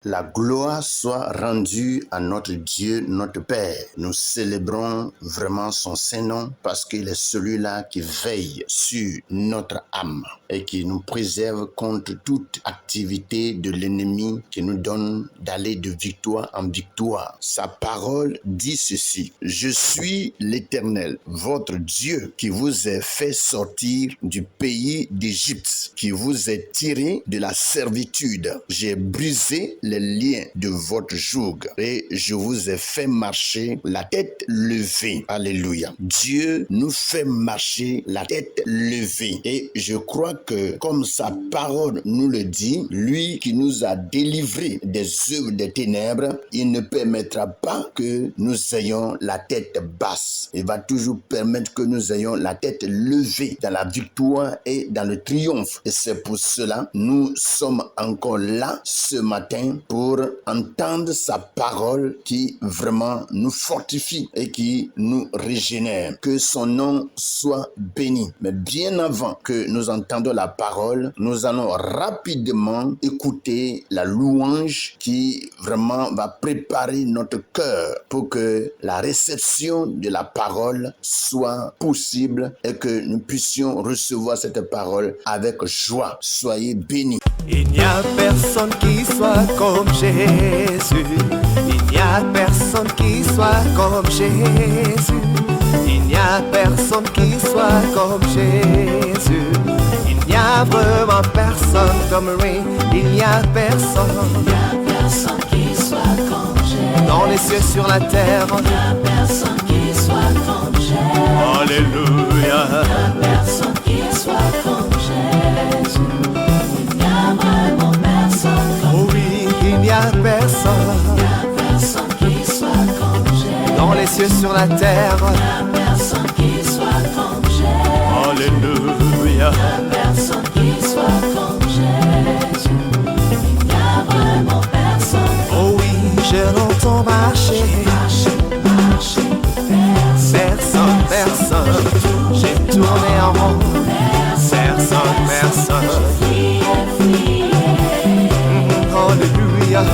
La gloire soit rendue à notre Dieu, notre Père. Nous célébrons vraiment son Saint-Nom parce qu'il est celui-là qui veille sur notre âme et qui nous préserve contre toute activité de l'ennemi qui nous donne d'aller de victoire en victoire. Sa parole dit ceci: Je suis l'Éternel, votre Dieu, qui vous a fait sortir du pays d'Égypte, qui vous a tiré de la servitude. J'ai brisé les liens de votre joug et je vous ai fait marcher la tête levée. Alléluia. Dieu nous fait marcher la tête levée et je crois que comme sa parole nous le dit, lui qui nous a délivrés des œuvres des ténèbres, il ne permettra pas que nous ayons la tête basse. Il va toujours permettre que nous ayons la tête levée dans la victoire et dans le triomphe. Et c'est pour cela nous sommes encore là ce matin pour entendre sa parole qui vraiment nous fortifie et qui nous régénère. Que son nom soit béni. Mais bien avant que nous entendions la parole, nous allons rapidement écouter la louange qui vraiment va préparer notre cœur pour que la réception de la parole soit possible et que nous puissions recevoir cette parole avec joie. Soyez bénis. Il n'y a personne qui soit comme Jésus. Il n'y a personne qui soit comme Jésus. Il n'y a personne qui soit comme Jésus. Il n'y a vraiment personne comme lui. Il n'y a personne. Il n'y a personne qui soit comme Jésus. Dans les cieux, sur la terre. Il n'y a personne qui soit comme Jésus. Alléluia. Il n'y a personne qui soit comme Jésus. Il n'y a vraiment personne comme Oh oui, il n'y a personne. Il n'y a personne qui soit comme Jésus. Dans les cieux, sur la terre. Il n'y a personne qui soit comme Jésus. Alléluia. Il n'y a personne qui soit comme Jésus. Il n'y a vraiment personne. Oh oui, je l'entends marcher. Marcher, Personne, personne. J'ai tourné en rond. Personne. Alléluia.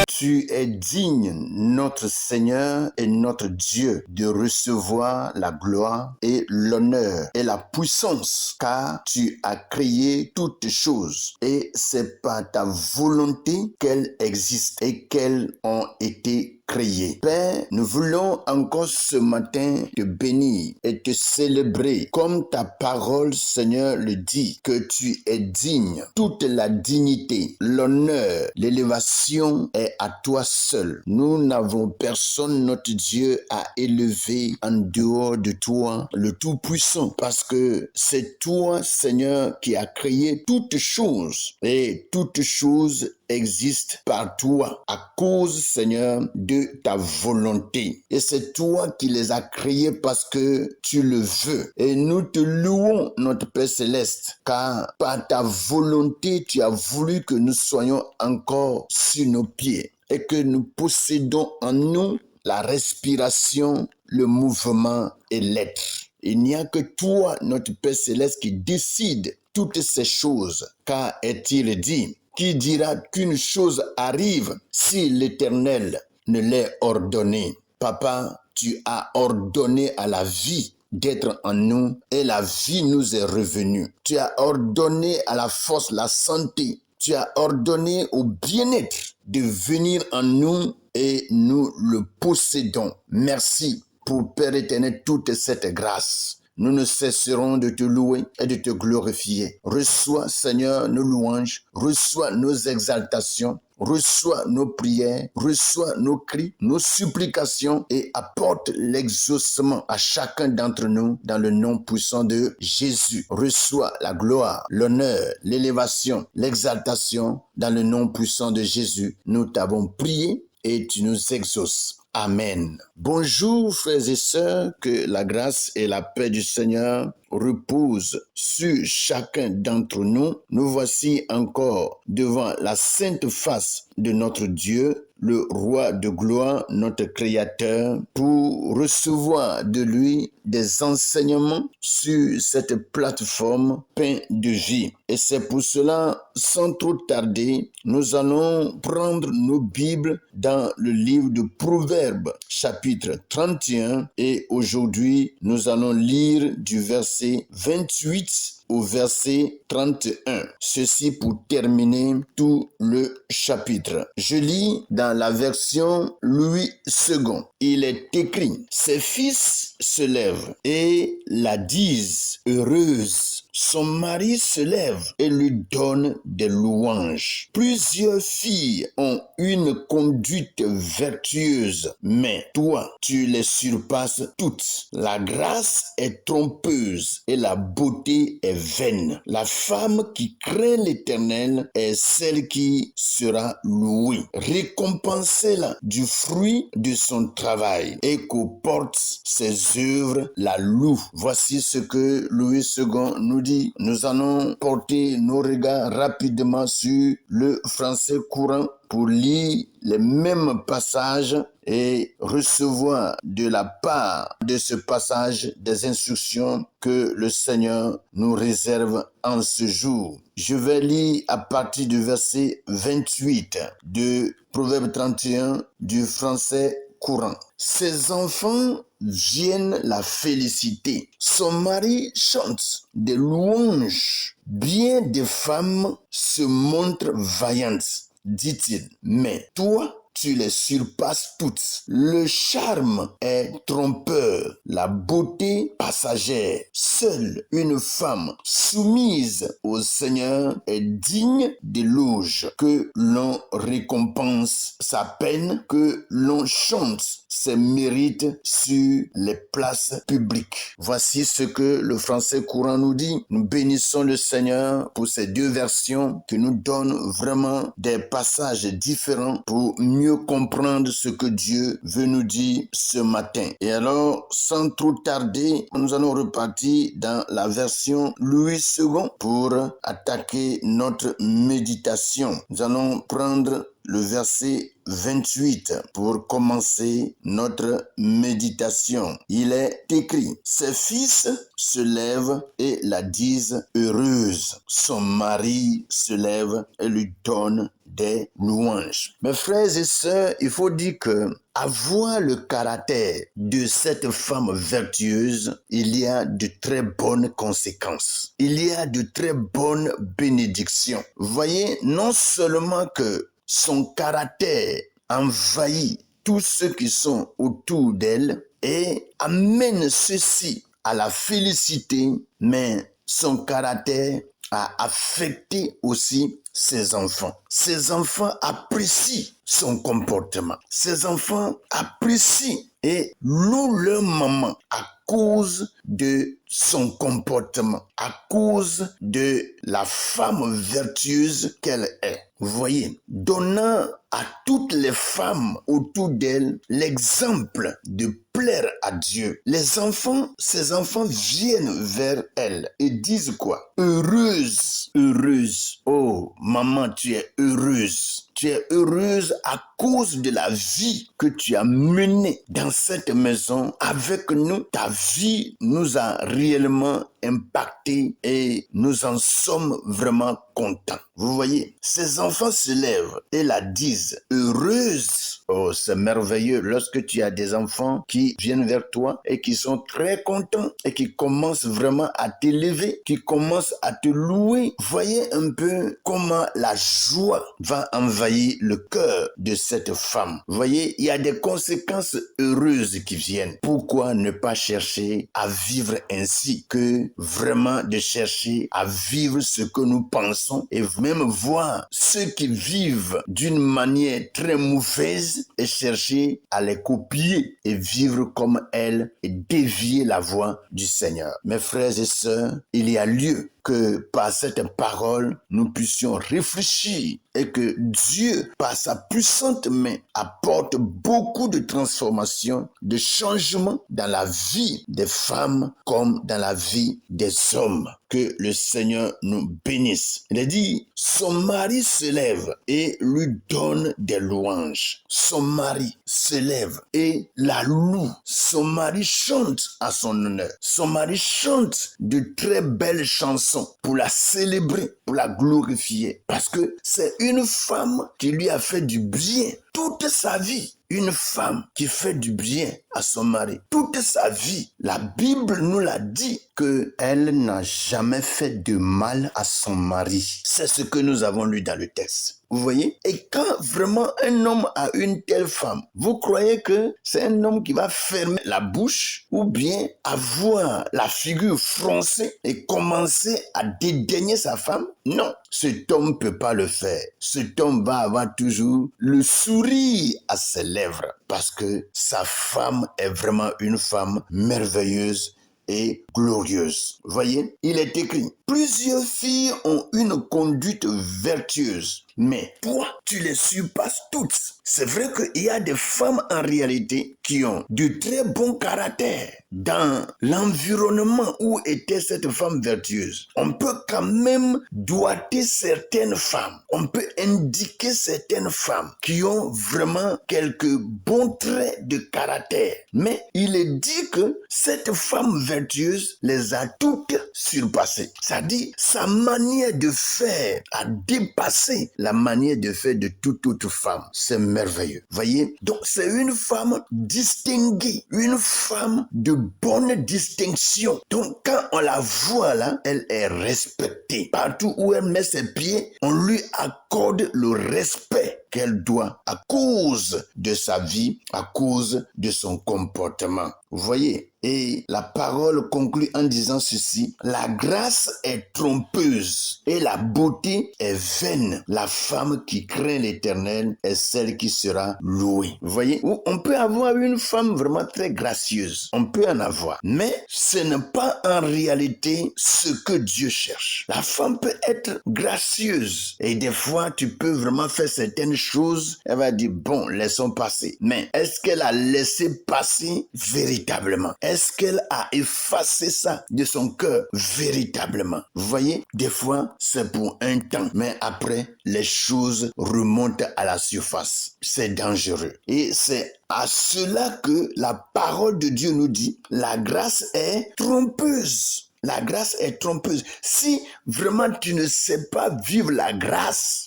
Tu es digne, notre Seigneur et notre Dieu, de recevoir la gloire et l'honneur et la puissance, car tu as créé toutes choses et c'est par ta volonté qu'elles existent et qu'elles ont été créées. Père, nous voulons encore ce matin te bénir et te célébrer comme ta parole, Seigneur, le dit, que tu es digne. Toute la dignité, l'honneur, l'élévation est à toi seul. Nous n'avons personne, notre Dieu, à élever en dehors de toi, le Tout-Puissant, parce que c'est toi, Seigneur, qui as créé toutes choses et toutes choses existent par toi à cause, Seigneur, de ta volonté. Et c'est toi qui les as créés parce que tu le veux. Et nous te louons, notre Père Céleste, car par ta volonté, tu as voulu que nous soyons encore sur nos pieds et que nous possédons en nous la respiration, le mouvement et l'être. Il n'y a que toi, notre Père Céleste, qui décide toutes ces choses, car est-il dit: qui dira qu'une chose arrive si l'Éternel ne l'ait ordonné? Papa, tu as ordonné à la vie d'être en nous et la vie nous est revenue. Tu as ordonné à la force, la santé. Tu as ordonné au bien-être de venir en nous et nous le possédons. Merci pour, Père éternel, toute cette grâce. Nous ne cesserons de te louer et de te glorifier. Reçois, Seigneur, nos louanges, reçois nos exaltations, reçois nos prières, reçois nos cris, nos supplications et apporte l'exaucement à chacun d'entre nous dans le nom puissant de Jésus. Reçois la gloire, l'honneur, l'élévation, l'exaltation dans le nom puissant de Jésus. Nous t'avons prié et tu nous exauces. Amen. Bonjour frères et sœurs, que la grâce et la paix du Seigneur repose sur chacun d'entre nous. Nous voici encore devant la sainte face de notre Dieu, le roi de gloire, notre créateur, pour recevoir de lui des enseignements sur cette plateforme pain de vie. Et c'est pour cela, sans trop tarder, nous allons prendre nos Bibles dans le livre de Proverbes, chapitre 31, et aujourd'hui, nous allons lire du verset 28 au verset 31. Ceci pour terminer tout le chapitre. Je lis dans la version Louis II. Il est écrit: ses fils se lèvent et la disent heureuse. Son mari se lève et lui donne des louanges. Plusieurs filles ont une conduite vertueuse, mais toi, tu les surpasses toutes. La grâce est trompeuse et la beauté est vaine. La femme qui craint l'Éternel est celle qui sera louée. Récompensez-la du fruit de son travail et qu'au porte ses œuvres la louent. Voici ce que Louis II nous dit. Nous allons porter nos regards rapidement sur le français courant pour lire les mêmes passages et recevoir de la part de ce passage des instructions que le Seigneur nous réserve en ce jour. Je vais lire à partir du verset 28 de Proverbe 31 du français courant. Ses enfants viennent la féliciter. Son mari chante des louanges. Bien des femmes se montrent vaillantes, dit-il. Mais toi, tu les surpasses toutes. Le charme est trompeur, la beauté passagère. Seule une femme soumise au Seigneur est digne d'éloge. Que l'on récompense sa peine, que l'on chante ses mérites sur les places publiques. Voici ce que le français courant nous dit. Nous bénissons le Seigneur pour ces deux versions qui nous donnent vraiment des passages différents pour mieux comprendre ce que Dieu veut nous dire ce matin. Et alors, sans trop tarder, nous allons repartir dans la version Louis II pour attaquer notre méditation. Nous allons prendre le verset 28 pour commencer notre méditation. Il est écrit: ses fils se lèvent et la disent heureuse. Son mari se lève et lui donne des louanges. Mes frères et sœurs, il faut dire que avoir le caractère de cette femme vertueuse, il y a de très bonnes conséquences. Il y a de très bonnes bénédictions. Voyez, non seulement que son caractère envahit tous ceux qui sont autour d'elle et amène ceux-ci à la félicité, mais son caractère a affecté aussi ses enfants. Ses enfants apprécient son comportement. Ses enfants apprécient et louent leur maman à cause de son comportement, à cause de la femme vertueuse qu'elle est. Vous voyez, donnant à toutes les femmes autour d'elle l'exemple de plaire à Dieu. Les enfants, ces enfants viennent vers elle et disent quoi? Heureuse, heureuse. Oh, maman, tu es heureuse. Tu es heureuse à cause de la vie que tu as menée dans cette maison avec nous. Ta vie nous a réellement impacté et nous en sommes vraiment contents. Vous voyez, ces enfants se lèvent et la disent heureuse. Oh, c'est merveilleux lorsque tu as des enfants qui viennent vers toi et qui sont très contents et qui commencent vraiment à t'élever, qui commencent à te louer. Voyez un peu comment la joie va envahir le cœur de cette femme. Voyez, il y a des conséquences heureuses qui viennent. Pourquoi ne pas chercher à vivre ainsi que vraiment de chercher à vivre ce que nous pensons et même voir ceux qui vivent d'une manière très mauvaise et chercher à les copier et vivre comme elles et dévier la voie du Seigneur. Mes frères et sœurs, il y a lieu que par cette parole, nous puissions réfléchir et que Dieu, par sa puissante main, apporte beaucoup de transformations, de changements dans la vie des femmes comme dans la vie des hommes. Que le Seigneur nous bénisse. Il a dit, son mari se lève et lui donne des louanges. Son mari se lève et la loue. Son mari chante à son honneur. Son mari chante de très belles chansons pour la célébrer, pour la glorifier. Parce que c'est une femme qui lui a fait du bien toute sa vie. Une femme qui fait du bien à son mari toute sa vie. La Bible nous l'a dit qu'elle n'a jamais fait de mal à son mari. C'est ce que nous avons lu dans le texte. Vous voyez? Et quand vraiment un homme a une telle femme, vous croyez que c'est un homme qui va fermer la bouche ou bien avoir la figure froncée et commencer à dédaigner sa femme? Non, cet homme ne peut pas le faire. Cet homme va avoir toujours le sourire à ses lèvres parce que sa femme est vraiment une femme merveilleuse et glorieuse. Voyez, il est écrit, plusieurs filles ont une conduite vertueuse, mais toi, tu les surpasses toutes. C'est vrai qu'il y a des femmes en réalité qui ont de très bons caractères. Dans l'environnement où était cette femme vertueuse, on peut quand même doiter certaines femmes. On peut indiquer certaines femmes qui ont vraiment quelques bons traits de caractère. Mais il est dit que cette femme vertueuse les a toutes surpassées. C'est-à-dire, sa manière de faire a dépassé la manière de faire de toute autre femme. C'est merveilleux. Voyez? Donc, c'est une femme distinguée, une femme de bonne distinction. Donc, quand on la voit là, elle est respectée. Partout où elle met ses pieds, on lui accorde le respect qu'elle doit à cause de sa vie, à cause de son comportement. Vous voyez? Et la parole conclut en disant ceci, la grâce est trompeuse et la beauté est vaine. La femme qui craint l'Éternel est celle qui sera louée. Vous voyez? On peut avoir une femme vraiment très gracieuse. On peut en avoir. Mais ce n'est pas en réalité ce que Dieu cherche. La femme peut être gracieuse. Et des fois, tu peux vraiment faire certaines choses. Elle va dire, bon, laissons passer. Mais est-ce qu'elle a laissé passer véritablement? Est-ce qu'elle a effacé ça de son cœur véritablement? Vous voyez, des fois, c'est pour un temps, mais après, les choses remontent à la surface. C'est dangereux. Et c'est à cela que la parole de Dieu nous dit, la grâce est trompeuse. La grâce est trompeuse. Si vraiment tu ne sais pas vivre la grâce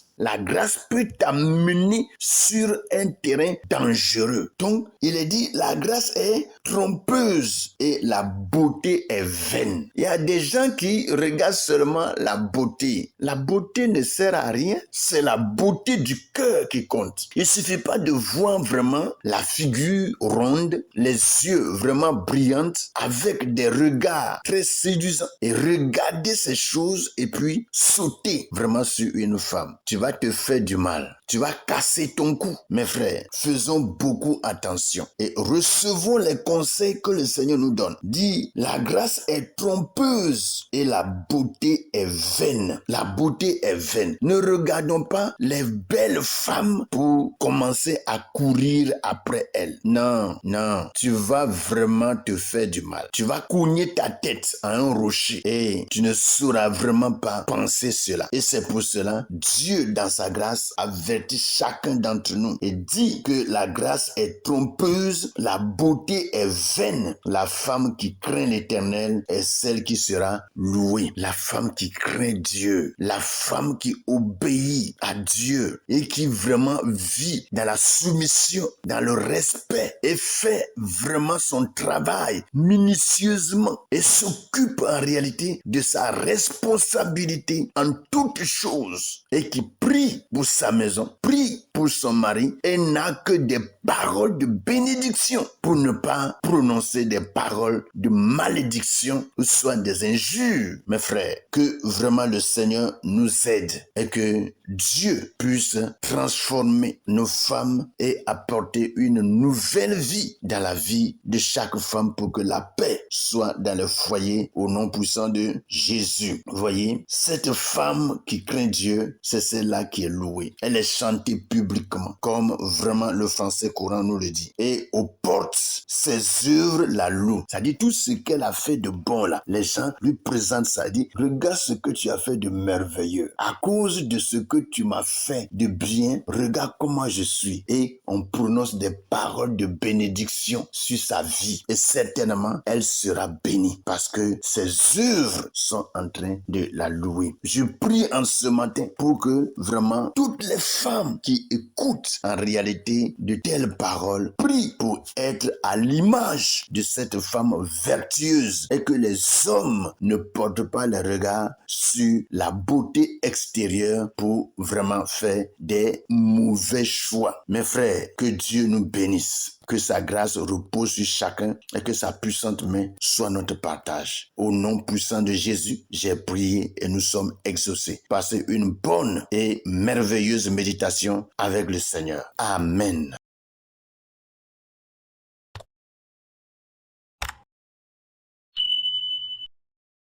peut t'amener sur un terrain dangereux. Donc, il est dit, la grâce est trompeuse et la beauté est vaine. Il y a des gens qui regardent seulement la beauté. La beauté ne sert à rien. C'est la beauté du cœur qui compte. Il ne suffit pas de voir vraiment la figure ronde, les yeux vraiment brillants, avec des regards très séduisants. Et regarder ces choses et puis sauter vraiment sur une femme. Tu vas te faire du mal. Tu vas casser ton cou. Mes frères, faisons beaucoup attention et recevons les conseils que le Seigneur nous donne. Dit, la grâce est trompeuse et la beauté est vaine. La beauté est vaine. Ne regardons pas les belles femmes pour commencer à courir après elles. Non, non. Tu vas vraiment te faire du mal. Tu vas cogner ta tête à un rocher et tu ne sauras vraiment pas penser cela. Et c'est pour cela, Dieu, dans sa grâce, avertit chacun d'entre nous et dit que la grâce est trompeuse, la beauté est vaine. La femme qui craint l'Éternel est celle qui sera louée. La femme qui craint Dieu, la femme qui obéit à Dieu et qui vraiment vit dans la soumission, dans le respect et fait vraiment son travail minutieusement et s'occupe en réalité de sa responsabilité en toutes choses et qui prie pour sa maison, prie pour pour son mari, elle n'a que des paroles de bénédiction pour ne pas prononcer des paroles de malédiction ou soit des injures. Mes frères, que vraiment le Seigneur nous aide et que Dieu puisse transformer nos femmes et apporter une nouvelle vie dans la vie de chaque femme pour que la paix soit dans le foyer au nom puissant de Jésus. Vous voyez, cette femme qui craint Dieu, c'est celle-là qui est louée. Elle est chantée publiquement, comme vraiment le français courant nous le dit. Et aux portes, ses œuvres la louent. C'est-à-dire tout ce qu'elle a fait de bon là, les gens lui présentent ça. Dit, regarde ce que tu as fait de merveilleux. À cause de ce que tu m'as fait de bien, regarde comment je suis. Et on prononce des paroles de bénédiction sur sa vie. Et certainement, elle sera bénie parce que ses œuvres sont en train de la louer. Je prie en ce matin pour que vraiment toutes les femmes qui écoutent en réalité de telles paroles prient pour être à l'image de cette femme vertueuse et que les hommes ne portent pas le regard sur la beauté extérieure pour vraiment faire des mauvais choix. Mes frères, que Dieu nous bénisse. Que sa grâce repose sur chacun et que sa puissante main soit notre partage. Au nom puissant de Jésus, j'ai prié et nous sommes exaucés. Passez une bonne et merveilleuse méditation avec le Seigneur. Amen.